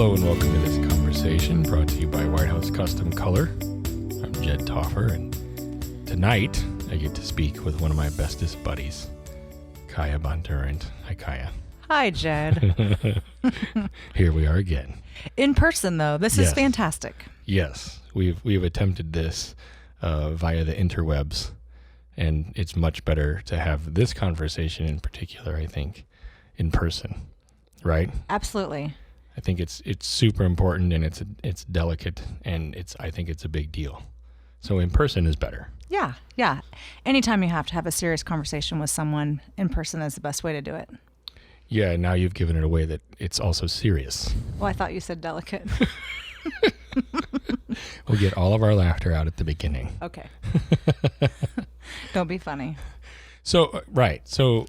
Hello and welcome to this conversation brought to you by White House Custom Color. I'm Jed Toffer, and tonight I get to speak with one of my bestest buddies, Kaya Bondurant. Hi, Kaya. Hi, Jed. Here we are again. In person, though. This is fantastic. Yes, we've attempted this via the interwebs, and it's much better to have this conversation in particular, I think, in person, right? Absolutely. I think it's super important, and it's delicate, and I think it's a big deal. So in person is better. Yeah. Anytime you have to have a serious conversation with someone, in person is the best way to do it. Yeah, now you've given it away that it's also serious. Well, I thought you said delicate. We'll get all of our laughter out at the beginning. Okay. Don't be funny. So, right. So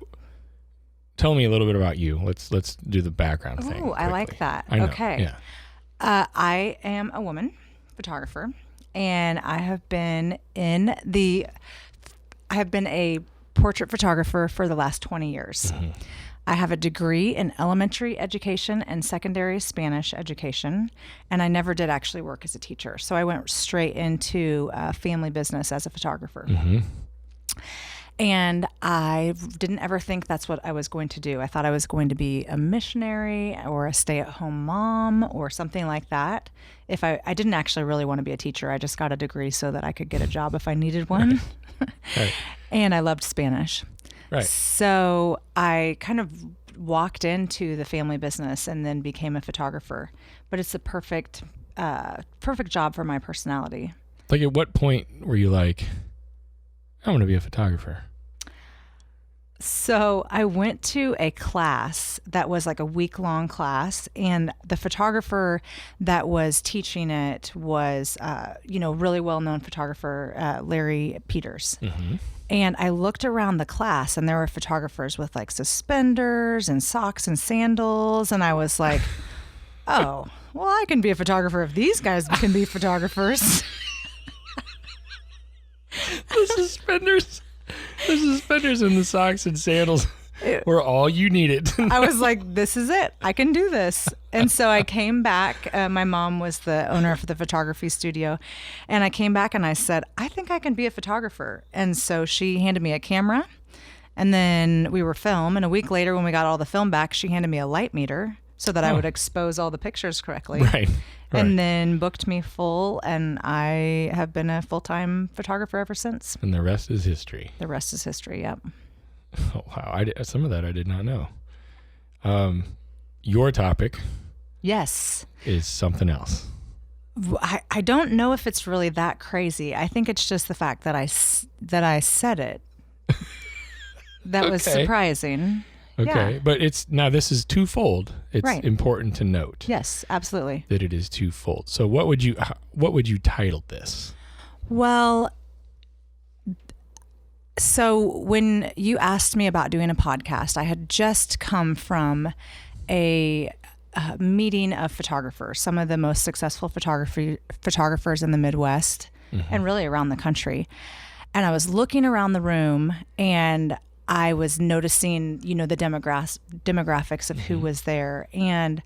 tell me a little bit about you. Let's do the background thing. Oh, I like that. I know, okay. Yeah. I am a woman photographer, and I have been a portrait photographer for the last 20 years. Mm-hmm. I have a degree in elementary education and secondary Spanish education, and I never did actually work as a teacher. So I went straight into family business as a photographer. Mm-hmm. And I didn't ever think that's what I was going to do. I thought I was going to be a missionary or a stay-at-home mom or something like that. I didn't actually really want to be a teacher. I just got a degree so that I could get a job if I needed one. Right. And I loved Spanish. Right. So I kind of walked into the family business and then became a photographer. But it's a perfect job for my personality. Like, at what point were you like, I want to be a photographer? So I went to a class that was like a week-long class, and the photographer that was teaching it was, really well-known photographer, Larry Peters. Mm-hmm. And I looked around the class, and there were photographers with like suspenders and socks and sandals, and I was like, oh, well, I can be a photographer if these guys can be photographers. The suspenders and the socks and sandals were all you needed. I was like, this is it. I can do this. And so I came back. My mom was the owner of the photography studio. And I came back and I said, I think I can be a photographer. And so she handed me a camera. And then we were film. And a week later, when we got all the film back, she handed me a light meter so that I would expose all the pictures correctly. Right. And then booked me full, and I have been a full-time photographer ever since. And the rest is history. The rest is history, yep. Oh, wow. Some of that I did not know. Your topic is something else. I don't know if it's really that crazy. I think it's just the fact that I said it. That was surprising. Okay, yeah. But this is twofold. It's important to note. Yes, absolutely. That it is twofold. So what would you title this? Well, so when you asked me about doing a podcast, I had just come from a meeting of photographers, some of the most successful photographers in the Midwest, mm-hmm. and really around the country. And I was looking around the room, and I was noticing, the demographics of who was there, and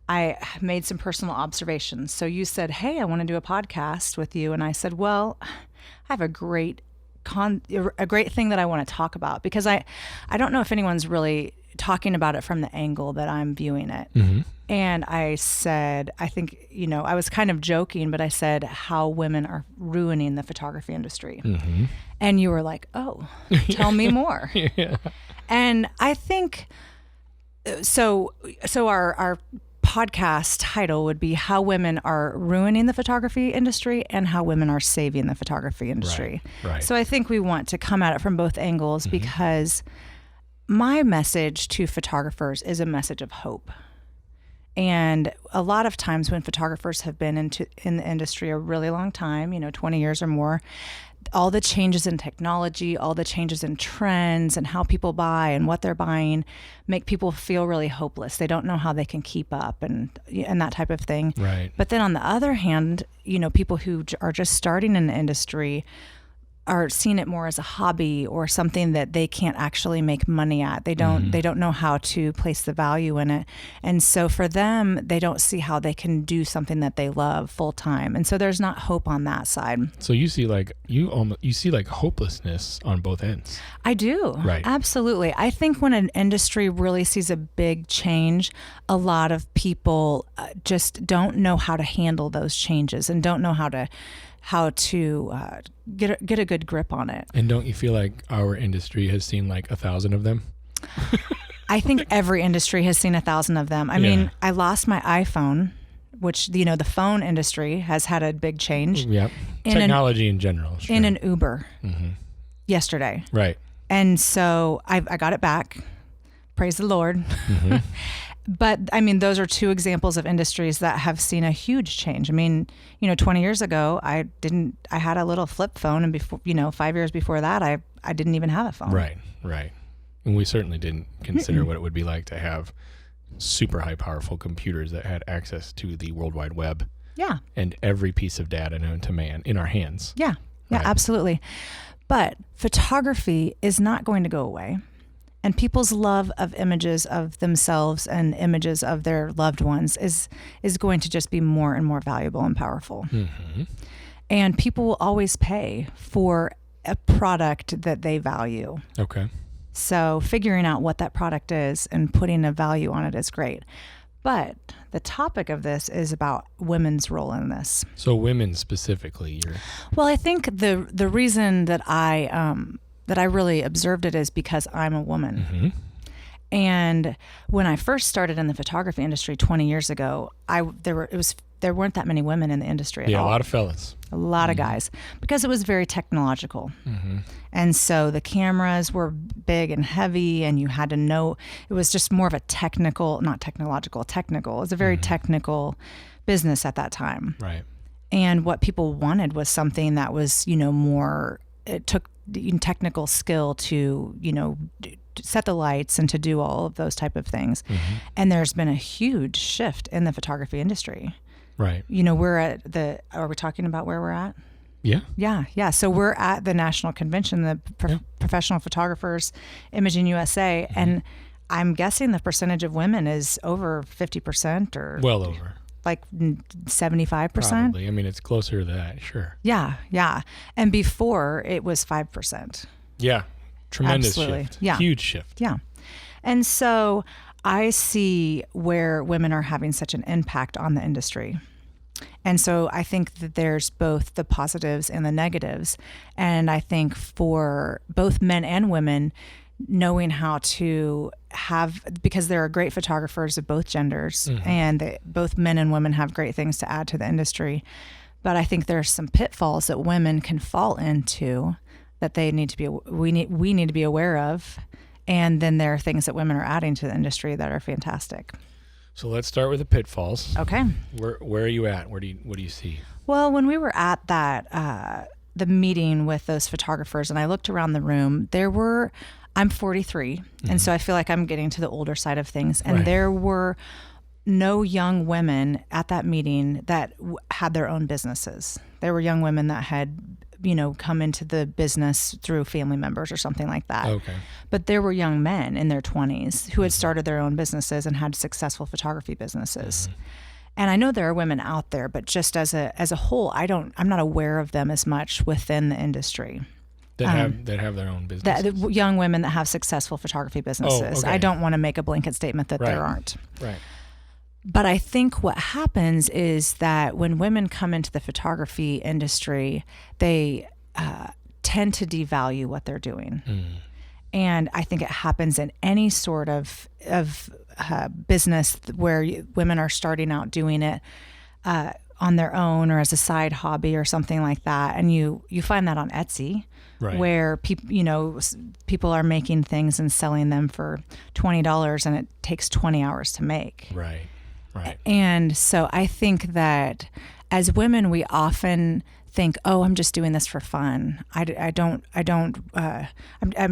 I made some personal observations. So you said, hey, I want to do a podcast with you. And I said, well, I have a great thing that I want to talk about, because I don't know if anyone's really talking about it from the angle that I'm viewing it. Mm-hmm. And I said, I think, I was kind of joking, but I said how women are ruining the photography industry. Mm-hmm. And you were like, oh, tell me more. Yeah. And I think, so our podcast title would be How Women Are Ruining the Photography Industry and How Women Are Saving the Photography Industry. Right. So I think we want to come at it from both angles, mm-hmm. because my message to photographers is a message of hope. And a lot of times when photographers have been in the industry a really long time, 20 years or more, all the changes in technology, all the changes in trends and how people buy and what they're buying make people feel really hopeless. They don't know how they can keep up and that type of thing. Right. But then on the other hand, people who are just starting in the industry are seeing it more as a hobby or something that they can't actually make money at. They don't know how to place the value in it. And so for them, they don't see how they can do something that they love full time. And so there's not hope on that side. So you see you see like hopelessness on both ends. I do. Right. Absolutely. I think when an industry really sees a big change, a lot of people just don't know how to handle those changes and don't know how to get a good grip on it. And don't you feel like our industry has seen like 1,000 of them? I think every industry has seen 1,000 of them. I mean, I lost my iPhone, which, the phone industry has had a big change. Yep. Technology in general. Sure. In an Uber yesterday. Right. And so I got it back. Praise the Lord. Mm-hmm. But I mean, those are two examples of industries that have seen a huge change. I mean, 20 years ago, I had a little flip phone, and before, 5 years before that, I didn't even have a phone. Right. And we certainly didn't consider what it would be like to have super high powerful computers that had access to the World Wide Web. Yeah. And every piece of data known to man in our hands. Yeah. Yeah, right. Absolutely. But photography is not going to go away. And people's love of images of themselves and images of their loved ones is going to just be more and more valuable and powerful. Mm-hmm. And people will always pay for a product that they value. Okay. So figuring out what that product is and putting a value on it is great. But the topic of this is about women's role in this. So women specifically. Well, I think the reason that I really observed it is because I'm a woman. Mm-hmm. And when I first started in the photography industry 20 years ago, there weren't that many women in the industry at all. Yeah, a lot of fellas. A lot of guys, because it was very technological. Mm-hmm. And so the cameras were big and heavy, and you had to know, it was just more of a technical. It was a very technical business at that time. Right. And what people wanted was something that was, more, it took technical skill to, set the lights and to do all of those type of things. Mm-hmm. And there's been a huge shift in the photography industry. Right. Are we talking about where we're at? Yeah. Yeah. So we're at the national convention, the Professional Photographers Imaging USA. Mm-hmm. And I'm guessing the percentage of women is over 50% or well over. Like 75%? Probably. I mean, it's closer to that, sure. Yeah. And before, it was 5%. Yeah. Tremendous Absolutely. Shift. Yeah. Huge shift. Yeah. And so I see where women are having such an impact on the industry. And so I think that there's both the positives and the negatives. And I think for both men and women, knowing how to because there are great photographers of both genders, mm-hmm. and both men and women have great things to add to the industry. But I think there's some pitfalls that women can fall into that we need to be aware of. And then there are things that women are adding to the industry that are fantastic. So let's start with the pitfalls. Okay. Where are you at? What do you see? Well, when we were at that the meeting with those photographers, and I looked around the room, I'm 43, mm-hmm. and so I feel like I'm getting to the older side of things. And there were no young women at that meeting that had their own businesses. There were young women that had, come into the business through family members or something like that. Okay. But there were young men in their 20s who had started their own businesses and had successful photography businesses. Mm-hmm. And I know there are women out there, but just as a whole, I'm not aware of them as much within the industry. That have their own businesses. The young women that have successful photography businesses. Okay. I don't want to make a blanket statement that there aren't. Right. But I think what happens is that when women come into the photography industry, they tend to devalue what they're doing. Mm. And I think it happens in any sort of business where women are starting out doing it on their own or as a side hobby or something like that. And you find that on Etsy, where people are making things and selling them for $20 and it takes 20 hours to make. Right. And so I think that as women, we often think, oh, I'm just doing this for fun. I'm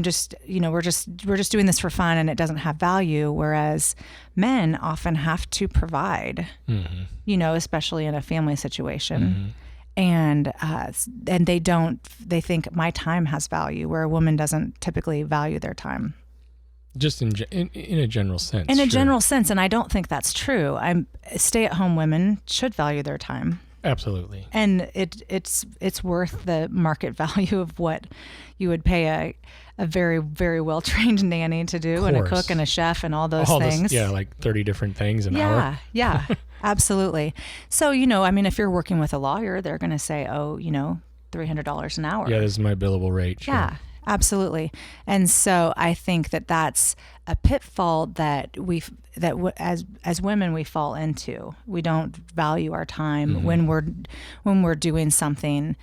just, we're just doing this for fun and it doesn't have value. Whereas men often have to provide, mm-hmm. Especially in a family situation. Mm-hmm. And they think my time has value, where a woman doesn't typically value their time. Just in a general sense. In a general sense, and I don't think that's true. Stay-at-home women should value their time. Absolutely. And it's worth the market value of what you would pay a very, very well-trained nanny to do, and a cook and a chef and all those things. Like 30 different things an hour. Yeah, absolutely. So, if you're working with a lawyer, they're going to say, $300 an hour. Yeah, this is my billable rate. Sure. Yeah, absolutely. And so I think that that's a pitfall that as women we fall into. We don't value our time when we're doing something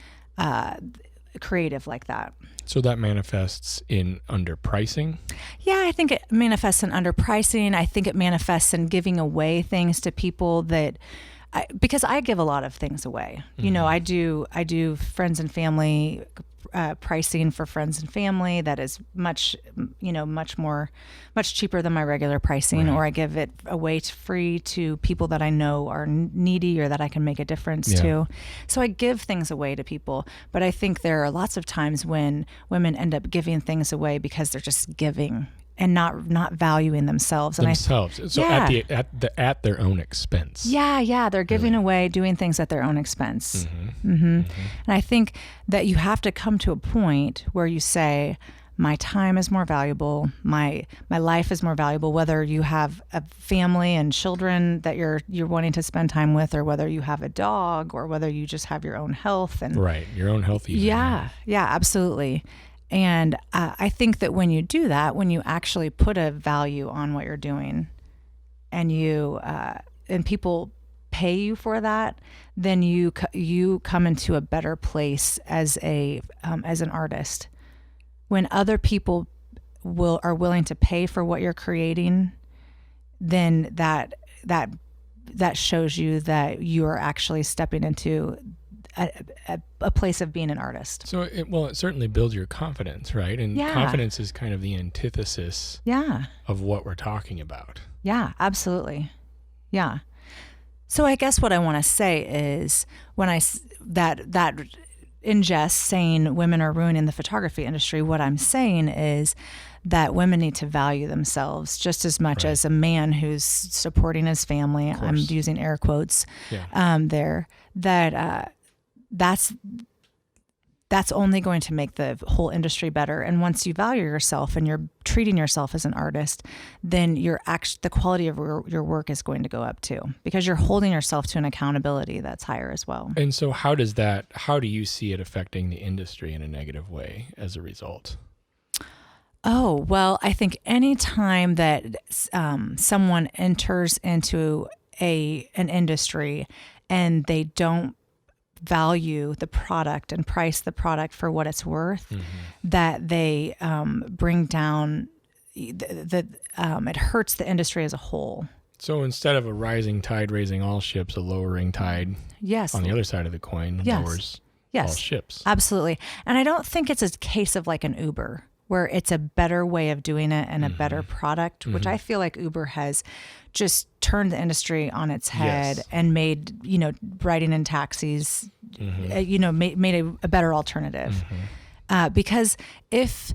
creative like that. So that manifests in underpricing? Yeah, I think it manifests in underpricing. I think it manifests in giving away things to people because I give a lot of things away. I do friends and family pricing for friends and family that is much cheaper than my regular pricing, or I give it away free to people that I know are needy or that I can make a difference to. So I give things away to people, but I think there are lots of times when women end up giving things away because they're just giving and not valuing themselves. So at their own expense. Yeah, they're giving away, doing things at their own expense. And I think that you have to come to a point where you say, my time is more valuable, my life is more valuable, whether you have a family and children that you're wanting to spend time with, or whether you have a dog, or whether you just have your own health and your own health. Yeah, absolutely. And I think that when you do that, when you actually put a value on what you're doing, and and people pay you for that, then you come into a better place as an artist. When other people are willing to pay for what you're creating, then that shows you that you are actually stepping into a place of being an artist. So it certainly builds your confidence, right? And confidence is kind of the antithesis of what we're talking about. Yeah, absolutely. Yeah. So I guess what I want to say is when that in jest saying women are ruining the photography industry, what I'm saying is that women need to value themselves just as much as a man who's supporting his family. I'm using air quotes there. That's only going to make the whole industry better. And once you value yourself and you're treating yourself as an artist, then the quality of your work is going to go up too, because you're holding yourself to an accountability that's higher as well. And so how do you see it affecting the industry in a negative way as a result? Oh, well, I think any time that someone enters into an industry and they don't value the product and price the product for what it's worth, that they bring down it hurts the industry as a whole. So instead of a rising tide raising all ships, a lowering tide on the other side of the coin lowers all ships. Absolutely. And I don't think it's a case of like an Uber, where it's a better way of doing it and a better product, which I feel like Uber has just turned the industry on its head and made, riding in taxis, made a better alternative. Because if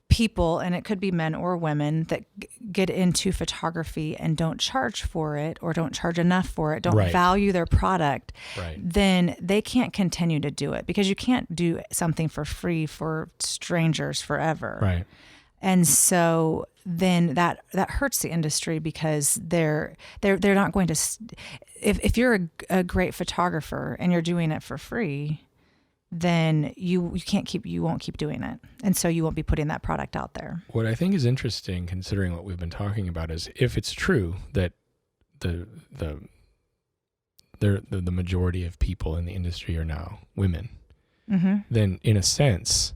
people, and it could be men or women, that get into photography and don't charge for it, or don't charge enough for it, don't value their product, then they can't continue to do it, because you can't do something for free for strangers forever. Right. And so then that hurts the industry, because they're not going to, if you're a great photographer and you're doing it for free, then you won't keep doing it. And so you won't be putting that product out there. What I think is interesting, considering what we've been talking about, is if it's true that the majority of people in the industry are now women, then in a sense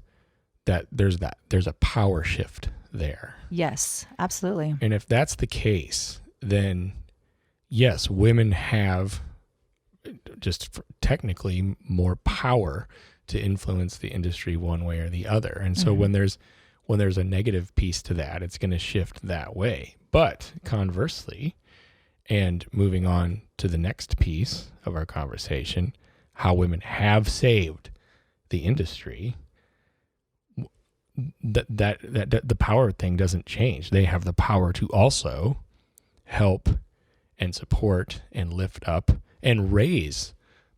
that there's a power shift there. Yes, absolutely. And if that's the case, then yes, women have just technically more power to influence the industry one way or the other. And so when there's a negative piece to that, it's going to shift that way. But conversely, and moving on to the next piece of our conversation, how women have saved the industry, that the power thing doesn't change. They have the power to also help and support and lift up and raise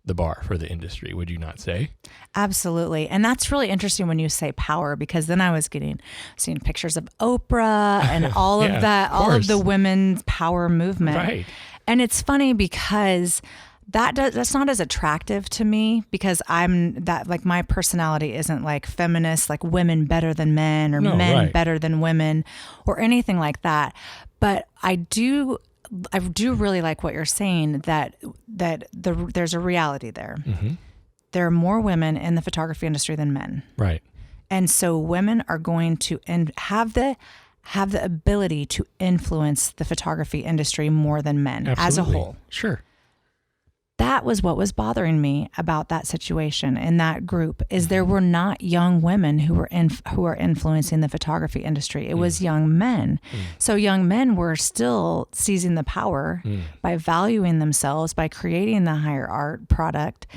the bar for the industry, would you not say? Absolutely. And that's really interesting when you say power, because then I was seeing pictures of Oprah and all of that, all of the women's power movement. Right. And it's funny because that's not as attractive to me, because my personality isn't like feminist, like women better than men or men better than women or anything like that. But I do really like what you're saying, that there's a reality there. Mm-hmm. There are more women in the photography industry than men. Right. And so women are going to have the ability to influence the photography industry more than men. Absolutely. As a whole. Sure. That was what was bothering me about that situation in that group, is there were not young women who are influencing the photography industry. It was young men. So young men were still seizing the power by valuing themselves, by creating the higher art product.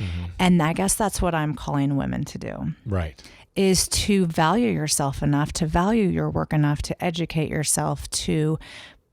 And I guess that's what I'm calling women to do. Right. Is to value yourself enough, to value your work enough, to educate yourself, to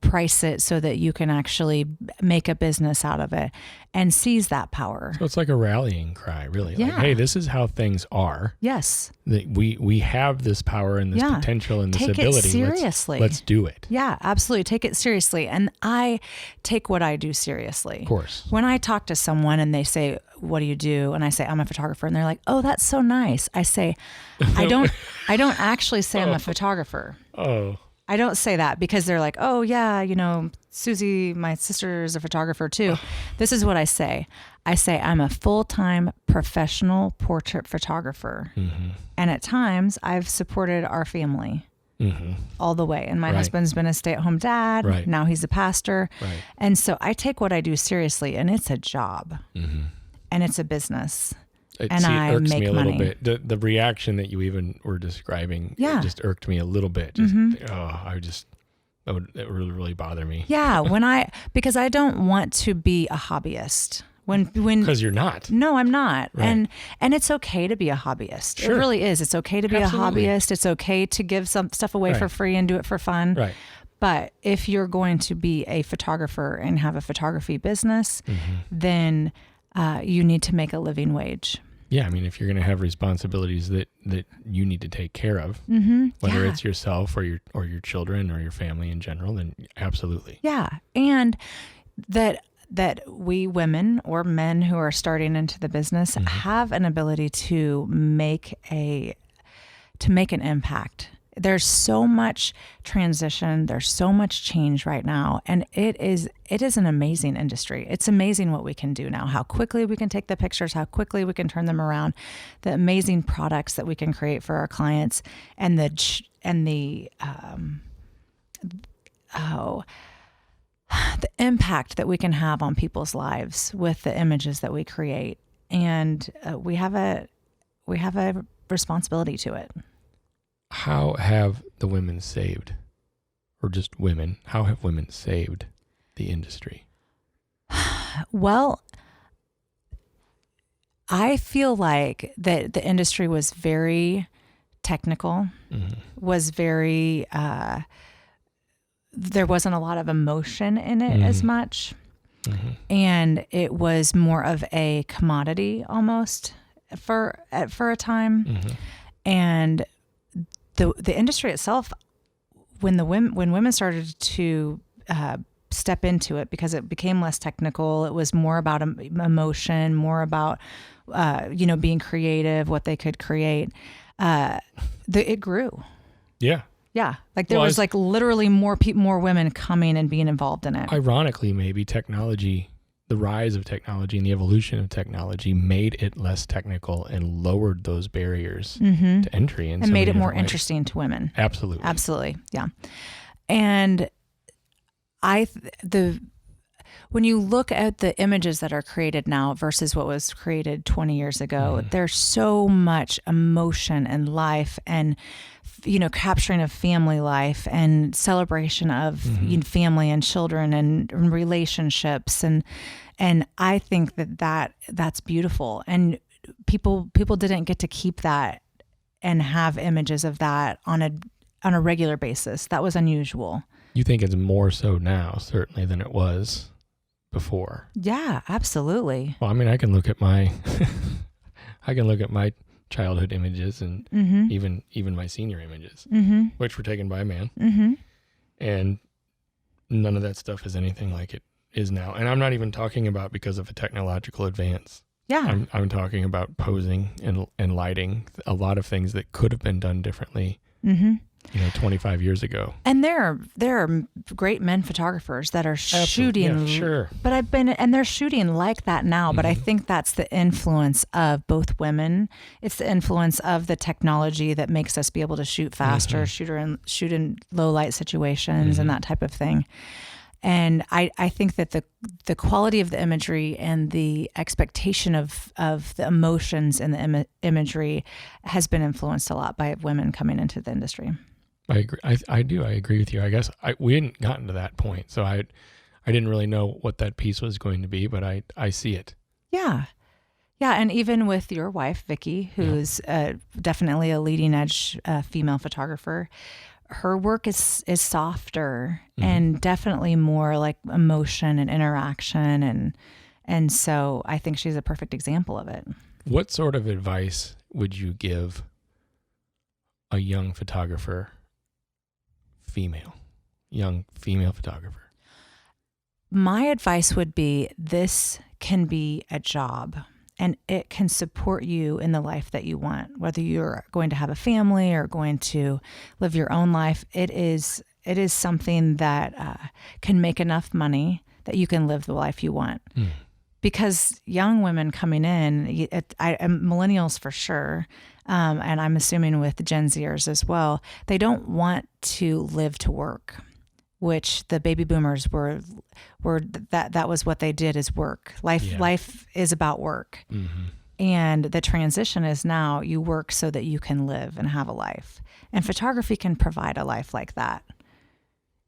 price it so that you can actually make a business out of it and seize that power. So it's like a rallying cry, really. Yeah. Like, hey, this is how things are. Yes. We have this power and this potential and this ability. Take it seriously. Let's do it. Yeah, absolutely. Take it seriously. And I take what I do seriously. Of course. When I talk to someone and they say, what do you do? And I say, I'm a photographer. And they're like, oh, that's so nice. I say, I don't actually say I'm a photographer. Oh. I don't say that because they're like, oh yeah, Susie, my sister, is a photographer too. This is what I say. I say I'm a full-time professional portrait photographer. Mm-hmm. And at times I've supported our family all the way. And my husband's been a stay-at-home dad. Right. Now he's a pastor. Right. And so I take what I do seriously, and it's a job and it's a businose. It irks me a little bit. The reaction that you even were describing just irked me a little bit. It would really, really bother me. Yeah, because I don't want to be a hobbyist. Because you're not. No, I'm not. Right. And it's okay to be a hobbyist. Sure. It really is. It's okay to be a hobbyist. It's okay to give some stuff away for free and do it for fun. Right. But if you're going to be a photographer and have a photography business, then you need to make a living wage. Yeah, I mean, if you're going to have responsibilities that you need to take care of, whether it's yourself or your children or your family in general, then absolutely. Yeah, and that we women or men who are starting into the business have an ability to make an impact. There's so much transition. There's so much change right now. And it is an amazing industry. It's amazing what we can do now, how quickly we can take the pictures, how quickly we can turn them around, the amazing products that we can create for our clients, and the impact that we can have on people's lives with the images that we create. And we have a responsibility to it. How have the women saved, or just women, how have women saved the industry? Well, I feel like that the industry was very technical, was very, there wasn't a lot of emotion in it as much. And it was more of a commodity almost for a time. And the industry itself, when women started to step into it, because it became less technical, it was more about emotion, more about being creative, what they could create. It grew. Yeah. Yeah, like there was literally more women coming and being involved in it. Ironically, maybe the rise of technology and the evolution of technology made it less technical and lowered those barriers to entry. And made it more interesting to women. Absolutely. Absolutely. Yeah. And when you look at the images that are created now versus what was created 20 years ago, there's so much emotion and life and, capturing of family life and celebration of family and children and relationships. And I think that's beautiful. And people didn't get to keep that and have images of that on a regular basis. That was unusual. You think it's more so now, certainly, than it was before? Yeah, absolutely. Well, I mean, I can look at my childhood images and even my senior images, which were taken by a man, and none of that stuff is anything like it is now. And I'm not even talking about because of a technological advance. Yeah, I'm talking about posing and lighting. A lot of things that could have been done differently. 25 years ago. And there are great men photographers that are shooting. Yeah, sure. But they're shooting like that now. But I think that's the influence of both women. It's the influence of the technology that makes us be able to shoot faster, shoot in low light situations and that type of thing. And I think that the quality of the imagery and the expectation of the emotions in the imagery has been influenced a lot by women coming into the industry. I agree. I do. I agree with you. I guess we hadn't gotten to that point, so I didn't really know what that piece was going to be, but I see it. Yeah. Yeah, and even with your wife, Vicki, who's definitely a leading edge female photographer, her work is softer and definitely more like emotion and interaction, and so I think she's a perfect example of it. What sort of advice would you give a young female photographer? My advice would be, this can be a job. And it can support you in the life that you want, whether you're going to have a family or going to live your own life. It is something that can make enough money that you can live the life you want. Because young women coming in, millennials for sure, and I'm assuming with Gen Zers as well, they don't want to live to work, which the baby boomers were that was what they did, is work. Life is about work. And the transition is now you work so that you can live and have a life. And photography can provide a life like that.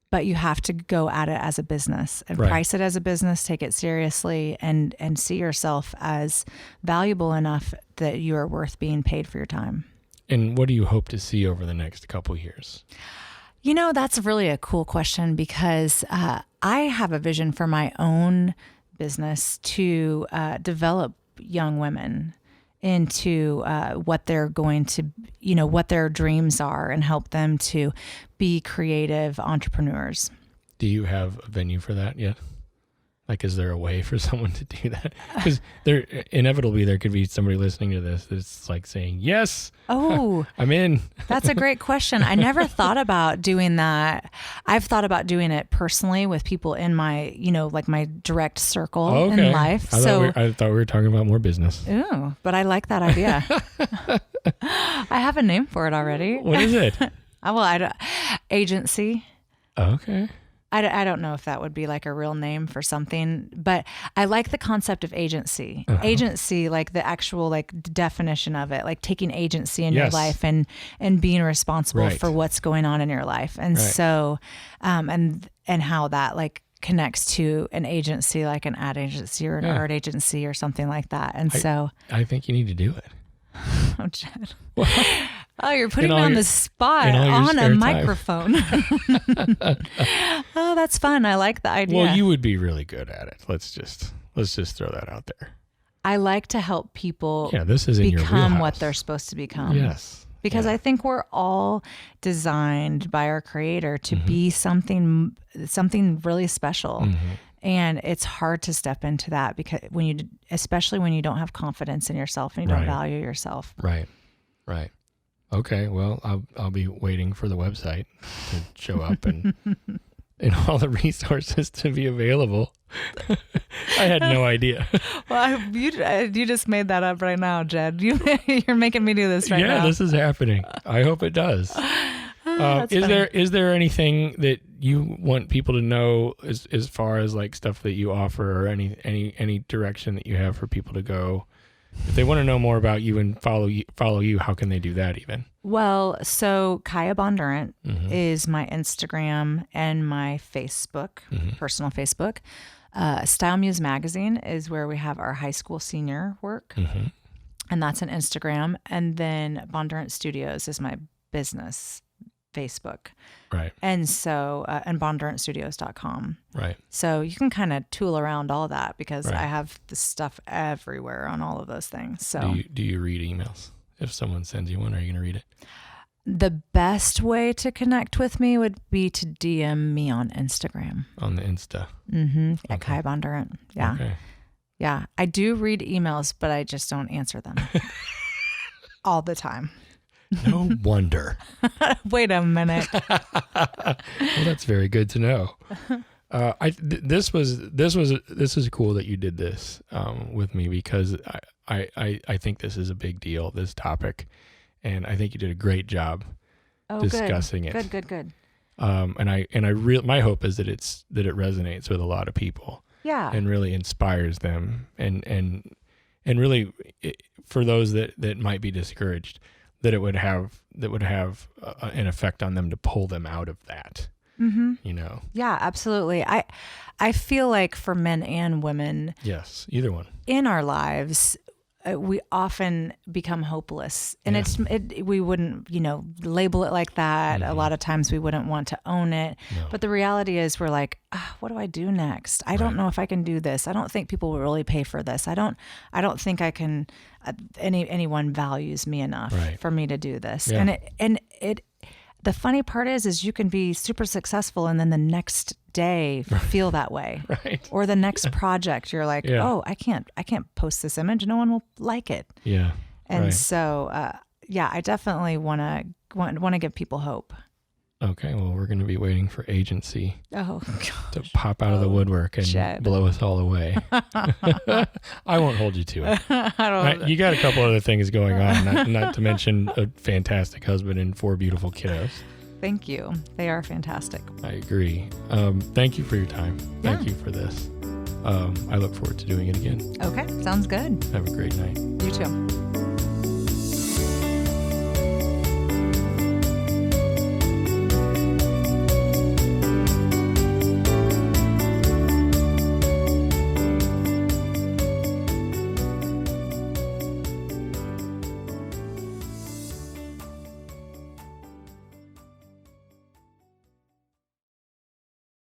But you have to go at it as a business and price it as a business, take it seriously, and see yourself as valuable enough that you are worth being paid for your time. And what do you hope to see over the next couple years? That's really a cool question, because I have a vision for my own business to develop young women into what they're going to, what their dreams are, and help them to be creative entrepreneurs. Do you have a venue for that yet? Like, is there a way for someone to do that? Because inevitably there could be somebody listening to this that's like saying, yes, I'm in. That's a great question. I never thought about doing that. I've thought about doing it personally with people in my, like my direct circle in life. I thought we were talking about more business. Ooh, but I like that idea. I have a name for it already. What is it? Agency. Okay. I don't know if that would be like a real name for something, but I like the concept of agency. Agency, like the actual like definition of it, like taking agency in your life and being responsible for what's going on in your life. And so, and how that like connects to an agency, like an ad agency or an art agency or something like that. And I think you need to do it. Oh, Jed. Oh, you're putting me on the spot on a microphone. Oh, that's fun. I like the idea. Well, you would be really good at it. Let's just throw that out there. I like to help people this is become what they're supposed to become. Yes. Because I think we're all designed by our Creator to be something really special. And it's hard to step into that, because especially when you don't have confidence in yourself and you don't value yourself. Right. Okay. Well, I'll be waiting for the website to show up and all the resources to be available. I had no idea. Well, you just made that up right now, Jed. You're making me do this right now. Yeah, this is happening. I hope it does. Is there anything that you want people to know as far as like stuff that you offer or any direction that you have for people to go? If they want to know more about you and follow you, how can they do that even? Well, so Kaya Bondurant Mm-hmm. is my Instagram and my Facebook, personal Facebook. Style Muse Magazine is where we have our high school senior work, and that's an Instagram. And then Bondurant Studios is my business Facebook. Right. And so, and bondurantstudios.com. Right. So you can kind of tool around all that because Right. I have the stuff everywhere on all of those things. So Do you read emails? If someone sends you one, are you going to read it? the best way to connect with me would be to DM me on Instagram. On the Insta. At Kaya Bondurant. Yeah. Okay. Yeah. I do read emails, but I just don't answer them all the time. No wonder. Wait a minute. Well, that's very good to know. This is cool that you did this with me because I think this is a big deal, this topic, and I think you did a great job discussing it. Good. And my hope is that it resonates with a lot of people. Yeah. And really inspires them, and really for those that might be discouraged, that would have an effect on them to pull them out of that. You know. Yeah, absolutely. I feel like for men and women, Yes, either one. in our lives, we often become hopeless, and we wouldn't, label it like that. A lot of times we wouldn't want to own it, but the reality is we're like, what do I do next? I don't know if I can do this. I don't think people will really pay for this. I don't think I can, anyone values me enough for me to do this. Yeah. And the funny part is you can be super successful and then the next day feel that way. Right. Or the next project, you're like, oh, I can't post this image. No one will like it. Yeah. And so, I definitely want to give people hope. Okay. Well, we're going to be waiting for agency Oh, to pop out of the woodwork and Jed. blow us all away. I won't hold you to it. You got a couple other things going on, not to mention a fantastic husband and 4 beautiful kiddos. Thank you. They are fantastic. I agree. Thank you for your time. Thank you for this. I look forward to doing it again. Okay. Sounds good. Have a great night. You too.